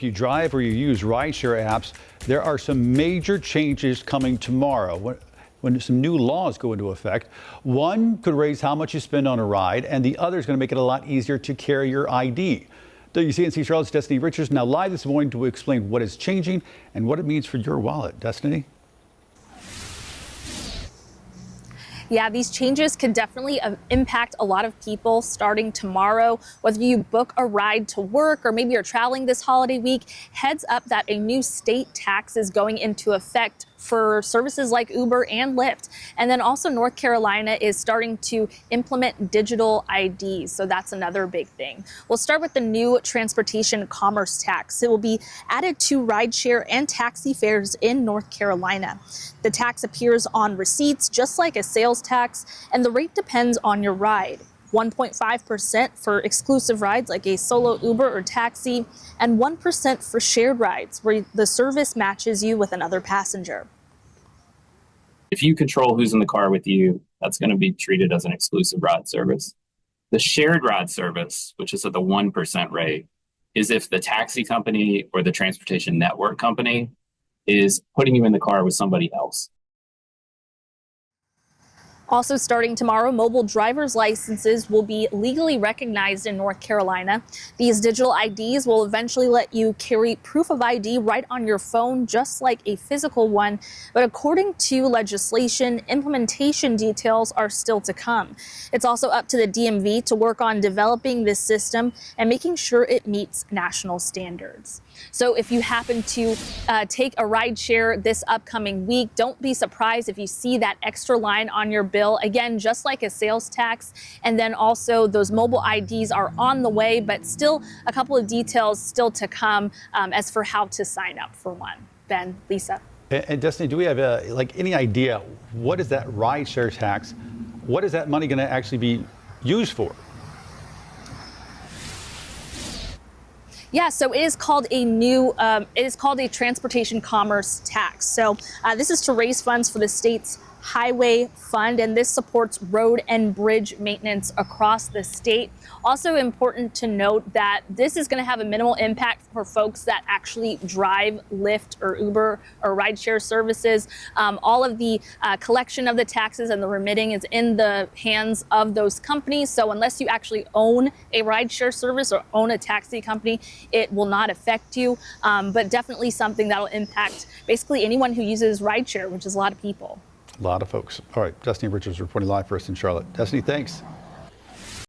If you drive or you use rideshare apps, there are some major changes coming tomorrow when some new laws go into effect. One could raise how much you spend on a ride, and the other is going to make it a lot easier to carry your ID. WCNC Charlotte's Destiny Richards now live this morning to explain what is changing and what it means for your wallet. Destiny? Yeah, these changes could definitely impact a lot of people starting tomorrow. Whether you book a ride to work or maybe you're traveling this holiday week, heads up that a new state tax is going into effect for services like Uber and Lyft. And then also North Carolina is starting to implement digital IDs. So that's another big thing. We'll start with the new transportation commerce tax. It will be added to rideshare and taxi fares in North Carolina. The tax appears on receipts just like a sales tax, and the rate depends on your ride. 1.5% for exclusive rides like a solo Uber or taxi, and 1% for shared rides where the service matches you with another passenger. If you control who's in the car with you, that's going to be treated as an exclusive ride service. The shared ride service, which is at the 1% rate, is if the taxi company or the transportation network company is putting you in the car with somebody else. Also starting tomorrow, mobile driver's licenses will be legally recognized in North Carolina. These digital IDs will eventually let you carry proof of ID right on your phone, just like a physical one. But according to legislation, implementation details are still to come. It's also up to the DMV to work on developing this system and making sure it meets national standards. So if you happen to take a ride share this upcoming week, don't be surprised if you see that extra line on your bill. Again, just like a sales tax. And then also those mobile IDs are on the way, but still a couple of details still to come as for how to sign up for one. Ben, Lisa. And Destiny, do we have any idea what is that rideshare tax? What is that money going to actually be used for? Yeah, so it is called a transportation commerce tax. So this is to raise funds for the state's highway fund, and this supports road and bridge maintenance across the state. Also important to note that this is going to have a minimal impact for folks that actually drive Lyft or Uber or rideshare services. All of the collection of the taxes and the remitting is in the hands of those companies. So unless you actually own a rideshare service or own a taxi company, it will not affect you. But definitely something that will impact basically anyone who uses rideshare, which is a lot of people. A lot of folks. All right, Destiny Richards reporting live for us in Charlotte. Destiny, thanks.